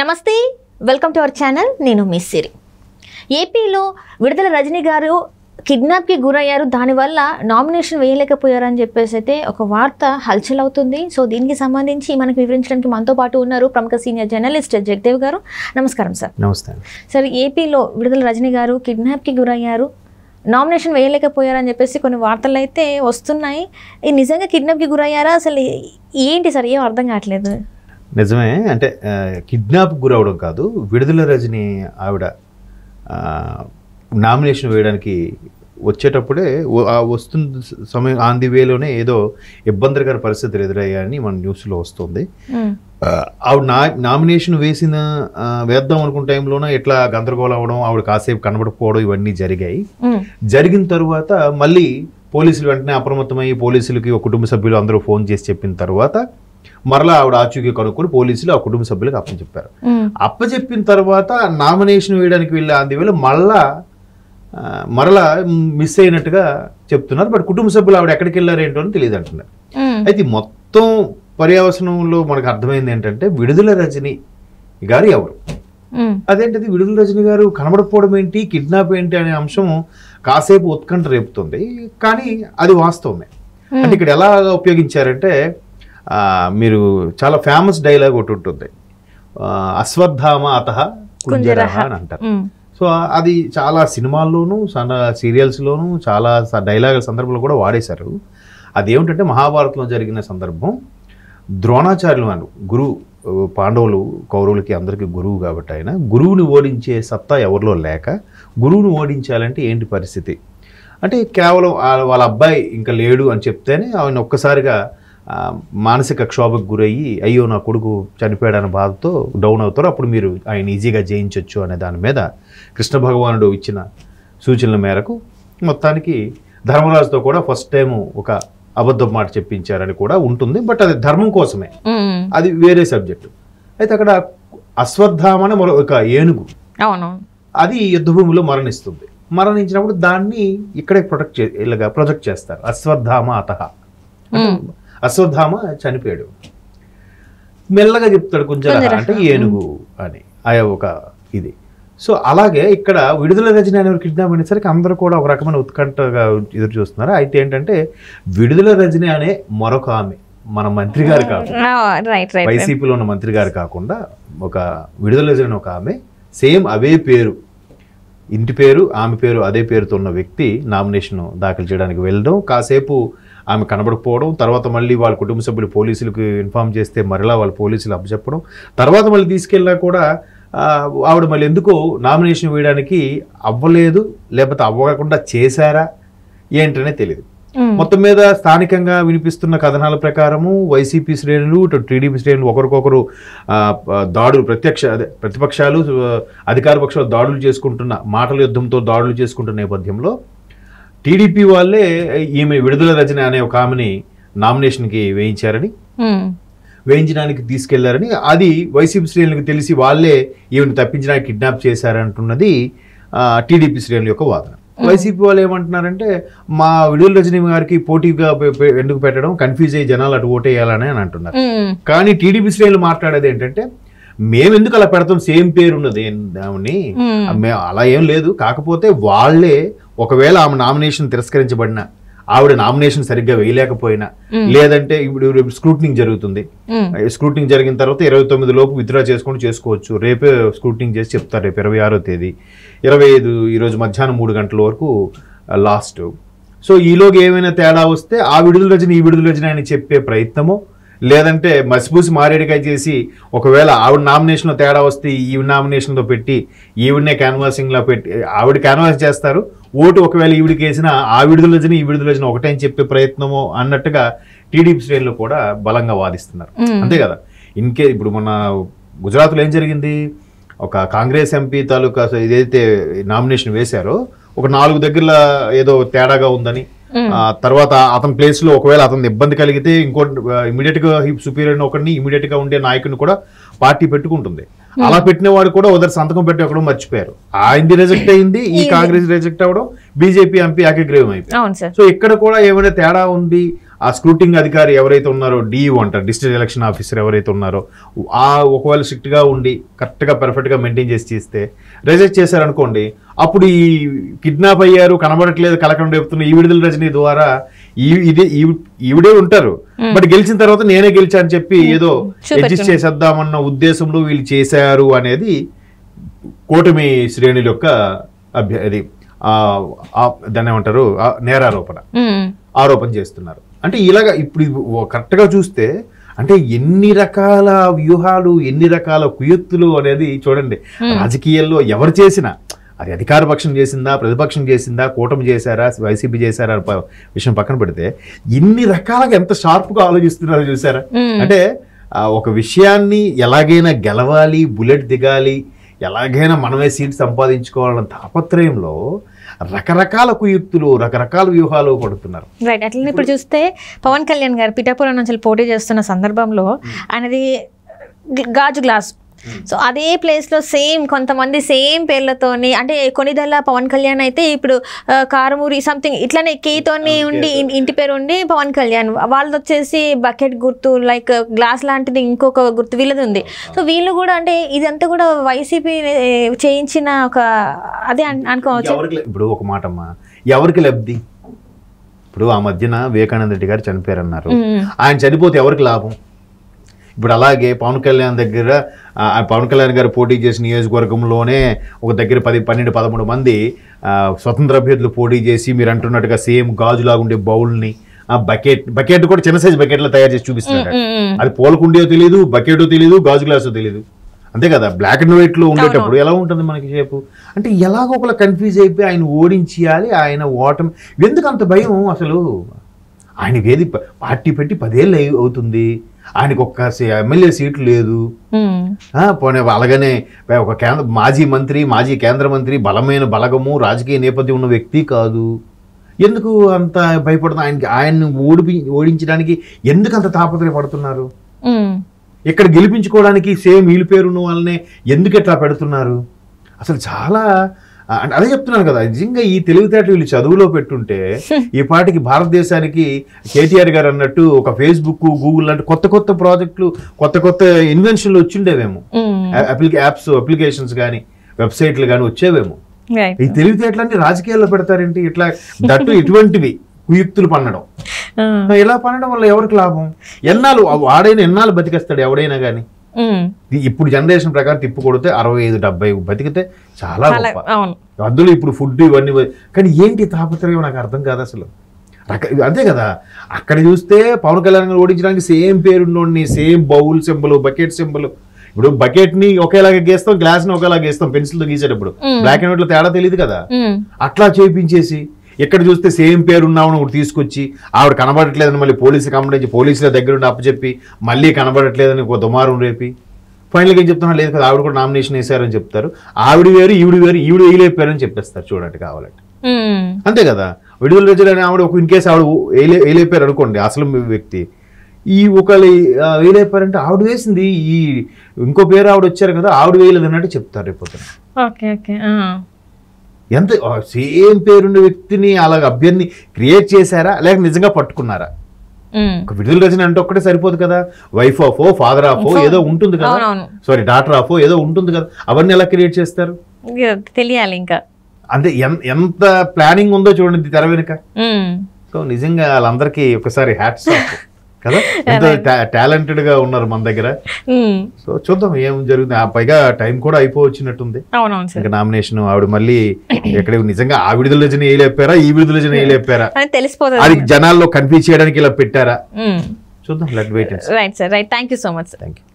నమస్తే, welcome to our channel. నేను miss సిరి. ఏపీలో విడుదల రజనీ గారు కిడ్నాప్కి గురయ్యారు, దానివల్ల నామినేషన్ వేయలేకపోయారని చెప్పేసి అయితే ఒక వార్త హల్చల్ అవుతుంది. సో దీనికి సంబంధించి మనకు వివరించడానికి మనతో పాటు ఉన్నారు ప్రముఖ సీనియర్ జర్నలిస్ట్ జగదేవ్ గారు. నమస్కారం సార్. నమస్తే సార్, ఏపీలో విడుదల రజనీ గారు కిడ్నాప్కి గురయ్యారు, నామినేషన్ వేయలేకపోయారని చెప్పేసి కొన్ని వార్తలు అయితే వస్తున్నాయి. నిజంగా కిడ్నాప్కి గురయ్యారా? అసలు ఏంటి సార్, ఏం అర్థం కావట్లేదు. నిజమే, అంటే కిడ్నాప్ గురవడం కాదు, విడుదల రజని ఆవిడ నామినేషన్ వేయడానికి వచ్చేటప్పుడే వస్తున్న సమయం ఆన్ ది వేలోనే ఏదో ఇబ్బందికర పరిస్థితులు ఎదురయ్యాయని మన న్యూస్లో వస్తుంది. ఆవిడ నామినేషన్ వేద్దాం అనుకున్న టైంలోనే ఇట్లా గందరగోళం అవ్వడం, ఆవిడ కాసేపు కనబడకపోవడం ఇవన్నీ జరిగాయి. జరిగిన తరువాత మళ్ళీ పోలీసులు వెంటనే అప్రమత్తమయ్యి పోలీసులకి ఒక కుటుంబ సభ్యులు అందరూ ఫోన్ చేసి చెప్పిన తర్వాత మరలా ఆవిడ ఆచూకీ కనుక్కొని పోలీసులు ఆ కుటుంబ సభ్యులకు అప్పచెప్పారు. అప్పచెప్పిన తర్వాత నామినేషన్ వేయడానికి వెళ్ళే అందువేళ మరలా మిస్ అయినట్టుగా చెప్తున్నారు. బట్ కుటుంబ సభ్యులు ఆవిడ ఎక్కడికి వెళ్ళారు ఏంటో అని తెలియదు అంటున్నారు. అయితే మొత్తం పర్యావసనంలో మనకు అర్థమైంది ఏంటంటే విడుదల రజని గారు ఎవరు, అదేంటిది విడుదల రజని గారు కనబడకపోవడం ఏంటి, కిడ్నాప్ ఏంటి అనే అంశం కాసేపు ఉత్కంఠ రేపుతుంది. కానీ అది వాస్తవమే. అంటే ఇక్కడ ఎలా ఉపయోగించారంటే, మీరు చాలా ఫేమస్ డైలాగ్ ఒకటి ఉంటుంది, అశ్వత్థామ అతః కుంజరః అని అంటారు. సో అది చాలా సినిమాల్లోనూ సీరియల్స్లోనూ చాలా డైలాగ్ సందర్భంలో కూడా వాడేశారు. అదేమిటంటే మహాభారతంలో జరిగిన సందర్భం, ద్రోణాచార్యులు అని గురువు, పాండవులు కౌరవులకి అందరికీ గురువు కాబట్టి ఆయన గురువుని ఓడించే సత్తా ఎవరిలో లేక గురువుని ఓడించాలంటే ఏంటి పరిస్థితి అంటే, కేవలం వాళ్ళ అబ్బాయి ఇంకా లేడు అని చెప్తేనే ఆయన ఒక్కసారిగా మానసిక క్షోభకు గురయ్యి అయ్యో నా కొడుకు చనిపోయాడనే బాధతో డౌన్ అవుతారు. అప్పుడు మీరు ఆయన ఈజీగా జయించవచ్చు అనే దాని మీద కృష్ణ భగవానుడు ఇచ్చిన సూచనల మేరకు మొత్తానికి ధర్మరాజుతో కూడా ఫస్ట్ టైం ఒక అబద్ధం మాట చెప్పించారని కూడా ఉంటుంది. బట్ అది ధర్మం కోసమే, అది వేరే సబ్జెక్టు. అయితే అక్కడ అశ్వత్థామ మరో ఒక ఏనుగు, అది యుద్ధభూమిలో మరణిస్తుంది. మరణించినప్పుడు దాన్ని ఇక్కడే ప్రొజెక్ట్ చేస్తారు, అశ్వత్థామ అతః. అశ్వత్థామ చనిపోయాడు, మెల్లగా చెప్తాడు కుంజరః అంటే ఏనుగు అని ఒక ఇది. సో అలాగే ఇక్కడ విడుదల రజని అనేవారు కిడ్నాప్ అనేసరికి అందరూ కూడా ఒక రకమైన ఉత్కంఠగా ఎదురు చూస్తున్నారు. అయితే ఏంటంటే విడుదల రజని అనే మరొక ఆమె మన మంత్రి గారు కాకుండా, వైసీపీలో ఉన్న మంత్రి గారు కాకుండా ఒక విడుదల రజని ఒక ఆమె, సేమ్ అవే పేరు, ఇంటి పేరు ఆమె పేరు అదే పేరుతో ఉన్న వ్యక్తి నామినేషన్ దాఖలు చేయడానికి వెళ్ళడం, కాసేపు ఆమె కనబడకపోవడం, తర్వాత మళ్ళీ వాళ్ళ కుటుంబ సభ్యులు పోలీసులకు ఇన్ఫార్మ్ చేస్తే మరలా వాళ్ళ పోలీసులు అప్పచెప్పడం, తర్వాత మళ్ళీ తీసుకెళ్ళినా కూడా ఆవిడ మళ్ళీ ఎందుకో నామినేషన్ వేయడానికి అవ్వలేదు, లేకపోతే అవ్వకుండా చేశారా ఏంటనే తెలియదు. మొత్తం మీద స్థానికంగా వినిపిస్తున్న కథనాల ప్రకారము వైసీపీ శ్రేణులు టీడీపీ శ్రేణులు ఒకరికొకరు దాడులు, ప్రతిపక్షాలు అధికార పక్షాలు దాడులు చేసుకుంటున్న, మాటల యుద్ధంతో దాడులు చేసుకుంటున్న నేపథ్యంలో టీడీపీ వాళ్ళే ఈమె విడుదల రజని అనే ఒక ఆమెని నామినేషన్కి వేయించడానికి తీసుకెళ్లారని, అది వైసీపీ శ్రేణులకు తెలిసి వాళ్ళే ఈమెను తప్పించడానికి కిడ్నాప్ చేశారంటున్నది టీడీపీ శ్రేణుల యొక్క వాదన. వైసీపీ వాళ్ళు ఏమంటున్నారంటే, మా విడుదల రజని గారికి పోటీగా ఎందుకు పెట్టడం, కన్ఫ్యూజ్ అయ్యి జనాలు అటు ఓటేయాలని అని అంటున్నారు. కానీ టీడీపీ శ్రేణులు మాట్లాడేది ఏంటంటే, మేము ఎందుకు అలా పెడతాం, సేమ్ పేరు ఉన్నది ఆమెని, అలా ఏం లేదు, కాకపోతే వాళ్ళే ఒకవేళ ఆమె నామినేషన్ తిరస్కరించబడినా, ఆవిడ నామినేషన్ సరిగ్గా వేయలేకపోయినా, లేదంటే ఇప్పుడు స్క్రూటినింగ్ జరుగుతుంది, స్క్రూటినింగ్ జరిగిన తర్వాత 29 లోపు విత్డ్రా చేసుకోవచ్చు, రేపే స్క్రూటినింగ్ చేసి చెప్తారు, రేపు 26వ తేదీ, 25 ఈరోజు మధ్యాహ్నం 3 గంటల వరకు లాస్ట్. సో ఈలోగా ఏమైనా తేడా వస్తే ఆ విడుదల రజని ఈ విడుదల రజని అని చెప్పే ప్రయత్నమో, లేదంటే మసిపూసి మారేడుకాయ చేసి ఒకవేళ ఆవిడ నామినేషన్లో తేడా వస్తే ఈవిడ నామినేషన్లో పెట్టి ఈవిడనే క్యాన్వాసింగ్లో పెట్టి ఆవిడ క్యాన్వాస్ చేస్తారు, ఓటు ఒకవేళ ఈవిడికి వేసినా ఆ విడుదల రజని ఈ విడుదల రజని ఒకటే అని చెప్పే ప్రయత్నమో అన్నట్టుగా టీడీపీ శ్రేణులు కూడా బలంగా వాదిస్తున్నారు. అంతే కదా. ఇప్పుడు మన గుజరాత్లో ఏం జరిగింది, ఒక కాంగ్రెస్ ఎంపీ తాలూకా ఏదైతే నామినేషన్ వేశారో ఒక 4 దగ్గర ఏదో తేడాగా ఉందని, తర్వాత అతని ప్లేస్ లో ఒకవేళ అతని ఇబ్బంది కలిగితే ఇంకోటి ఇమీడియట్ గా సుపీరియర్ ఒకరిని ఇమీడియట్ గా ఉండే నాయకుని కూడా పార్టీ పెట్టుకుంటుంది. అలా పెట్టిన వాడు కూడా ఉదర్ సంతకం పెట్టి అక్కడ మర్చిపోయారు, ఆయనది రిజెక్ట్ అయింది, ఈ కాంగ్రెస్ రిజెక్ట్ అవ్వడం, బీజేపీ ఎంపీ ఏకగ్రీవం అయిపోయింది. సో ఇక్కడ కూడా ఏమైనా తేడా ఉంది ఆ స్క్రూటింగ్ అధికారి ఎవరైతే ఉన్నారో డిఈఓ అంటారు, డిస్ట్రిక్ట్ ఎలక్షన్ ఆఫీసర్ ఎవరైతే ఉన్నారో ఒకవేళ స్ట్రిక్ట్గా ఉండి కరెక్ట్గా పర్ఫెక్ట్గా మెయింటైన్ చేసి చేస్తే రిజెక్ట్ చేశారనుకోండి, అప్పుడు ఈ కిడ్నాప్ అయ్యారు కనబడట్లేదు కలకం రేపుతున్న ఈ విడుదల రజనీ ద్వారా ఈవిడే ఉంటారు, బట్ గెలిచిన తర్వాత నేనే గెలిచా అని చెప్పి ఏదో అడ్జస్ట్ చేసేద్దామన్న ఉద్దేశంలో వీళ్ళు చేశారు అనేది కూటమి శ్రేణుల యొక్క దాన్ని ఏమంటారు ఆరోపణ చేస్తున్నారు. అంటే ఇలాగా ఇప్పుడు కరెక్ట్గా చూస్తే అంటే ఎన్ని రకాల వ్యూహాలు ఎన్ని రకాల కుయుక్తులు అనేది చూడండి. రాజకీయాల్లో ఎవరు చేసినా అది అధికార పక్షం చేసిందా ప్రతిపక్షం చేసిందా కూటమి చేశారా వైసీపీ చేశారా విషయం పక్కన పెడితే ఇన్ని రకాలుగా ఎంత షార్ప్గా ఆలోచిస్తున్నారో చూసారా. అంటే ఒక విషయాన్ని ఎలాగైనా గెలవాలి, బుల్లెట్ దిగాలి, ఎలాగైనా మనమే సీట్ సంపాదించుకోవాలన్న తాపత్రయంలో రకరకాల కుయుక్తులు రకరకాల వ్యూహాలు పడుతున్నారు. రైట్. అట్లనే ఇప్పుడు చూస్తే పవన్ కళ్యాణ్ గారు పిఠాపురం నుంచి పోటీ చేస్తున్న సందర్భంలో ఆయనది గాజు గ్లాస్, సో అదే ప్లేస్లో సేమ్ కొంతమంది సేమ్ పేర్లతోని అంటే కొనిదెల పవన్ కళ్యాణ్ అయితే ఇప్పుడు కారమూరి సంథింగ్ ఇట్లానే కేతోని ఉండి ఇంటి పేరు ఉండి పవన్ కళ్యాణ్, వాళ్ళది వచ్చేసి బకెట్ గుర్తు లైక్ గ్లాస్ లాంటిది ఇంకొక గుర్తు వీళ్ళది ఉంది. సో వీళ్ళు కూడా అంటే ఇదంతా కూడా వైసీపీ చేయించిన ఒక అదే అనుకోవచ్చు. ఇప్పుడు ఒక మాట అమ్మా, ఎవరికి లబ్ధి? ఇప్పుడు ఆ మధ్యన వివేకానంద రెడ్డి గారు చనిపోయారన్నారు, ఆయన చనిపోతే ఎవరికి లాభం? ఇప్పుడు అలాగే పవన్ కళ్యాణ్ దగ్గర పవన్ కళ్యాణ్ గారు పోటీ చేసిన నియోజకవర్గంలోనే ఒక దగ్గర 12-13 మంది స్వతంత్ర అభ్యర్థులు పోటీ చేసి మీరు అంటున్నట్టుగా సేమ్ గాజులాగా ఉండే బౌల్ని బకెట్ కూడా చిన్న సైజు బకెట్లో తయారు చేసి చూపిస్తున్నారు. అది పూలకుండియో తెలియదు, బకెటో తెలియదు, గాజు గ్లాసో తెలియదు, అంతే కదా. బ్లాక్ అండ్ వైట్లో ఉండేటప్పుడు ఎలా ఉంటుంది మనకి షేపు? అంటే ఎలాగో ఒకలా కన్ఫ్యూజ్ అయిపోయి ఆయన ఓడించేయాలి, ఆయన ఓటమి. ఎందుకు అంత భయం అసలు? ఆయనకి ఏది పార్టీ పెట్టి 10 ఏళ్ళు అవుతుంది, ఆయనకు ఒక్క ఎమ్మెల్యే సీట్లు లేదు. పోనీ అలాగనే ఒక మాజీ మంత్రి మాజీ కేంద్ర మంత్రి బలమైన బలగము రాజకీయ నేపథ్యం ఉన్న వ్యక్తి కాదు. ఎందుకు అంత భయపడుతున్నారు? ఆయన్ని ఓడించడానికి ఎందుకు అంత తాపత్రయపడుతున్నారు? ఇక్కడ గెలిపించుకోవడానికి సేమ్ వీళ్ళ పేరున్న వాళ్ళనే ఎందుకు ఎట్లా పెడుతున్నారు? అసలు చాలా అదే చెప్తున్నాను కదా, నిజంగా ఈ తెలివితేటలు వీళ్ళు చదువులో పెట్టుంటే ఈ పాటికి భారతదేశానికి కేటీఆర్ గారు అన్నట్టు ఒక ఫేస్బుక్ గూగుల్ లాంటి కొత్త కొత్త ప్రాజెక్టులు కొత్త ఇన్వెన్షన్లు వచ్చిండేవేమో, అప్లికేషన్స్ కానీ వెబ్సైట్లు కానీ వచ్చేవేమో. ఈ తెలివితేటలన్నీ రాజకీయాల్లో పెడతారేంటి? ఇట్లా దట్టు ఇటువంటివి కుయుక్తులు పన్నడం, ఇలా పన్నడం వల్ల ఎవరికి లాభం? ఎన్నాళ్ళు బతికేస్తాడు ఎవడైనా కానీ. ఇప్పుడు జనరేషన్ ప్రకారం తిప్పు కొడితే 65-70 బతికితే చాలా గొప్ప. అందులో ఇప్పుడు ఫుడ్ ఇవన్నీ, కానీ ఏంటి తాపత్రయం నాకు అర్థం కాదు అసలు. అంతే కదా, అక్కడ చూస్తే పవన్ కళ్యాణ్ గారు ఓడించడానికి సేమ్ పేరున్నోడిని same bowl symbol bucket symbol. ఇప్పుడు బకెట్ ని ఒకేలాగా గీస్తాం, గ్లాస్ ని ఒకేలాగా గీస్తాం పెన్సిల్తో గీసేటప్పుడు, బ్లాక్ అండ్ వైట్ లో తేడా తెలియదు కదా. అట్లా చేయించేసి ఇక్కడ చూస్తే సేమ్ పేరున్నామని ఒకటి తీసుకొచ్చి ఆవిడ కనబడట్లేదని మళ్ళీ పోలీసు కంప్లైంట్ పోలీసుల దగ్గర ఉండి అప్పచెప్పి మళ్ళీ కనబడట్లేదని ఒక దుమారం రేపి ఫైనల్గా ఏం చెప్తున్నా లేదు కదా ఆవిడ కూడా నామినేషన్ వేశారని చెప్తారు. ఆవిడ వేరు ఈవిడ వేయలేపారని చెప్పేస్తారు చూడండి కావాలంటే. అంతే కదా. విడుదల రజని అని ఆవిడ ఇన్ కేసు ఆవిడ వేయలేపారు అనుకోండి అసలు వ్యక్తి, ఈ ఒకళ్ళు వేయలేపారంటే ఆవిడ వేసింది ఈ ఇంకో పేరు ఆవిడ వచ్చారు కదా ఆవిడ వేయలేదు అన్నట్టు చెప్తారు రేపు. ఎంత సేమ్ పేరున్న వ్యక్తిని అలాగ అభ్యర్థిని క్రియేట్ చేశారా లేక నిజంగా పట్టుకున్నారా? విడుదల రజని అంటే ఒక్కటే సరిపోదు కదా, వైఫ్ ఆఫో ఫాదర్ ఆఫో ఏదో ఉంటుంది కదా, సారీ డాటర్ ఆఫో ఏదో ఉంటుంది కదా, అవన్నీ ఎలా క్రియేట్ చేస్తారు తెలియాలి ఇంకా. అంతే ఎంత ప్లానింగ్ ఉందో చూడండి తెర వెనుక. సో నిజంగా వాళ్ళందరికీ ఒకసారి హ్యాట్స్ ఆఫ్ కదా, ఎంత టాలెంటెడ్ గా ఉన్నారు మన దగ్గర. సో చూద్దాం ఏం జరుగుతుంది. పైగా టైం కూడా అయిపోవచ్చినట్టుంది ఇంకా నామినేషన్. ఆవిడ మళ్ళీ ఎక్కడ నిజంగా ఆ విడుదల రజని వేయలేపారా ఈ విడుదల రజని వేయలేపారా తెలిసిపోతుంది, అది జనాల్లో కన్ఫ్యూజ్ చేయడానికి ఇలా పెట్టారా చూద్దాం. Let wait. Right sir, right. Thank you so much. Thank you.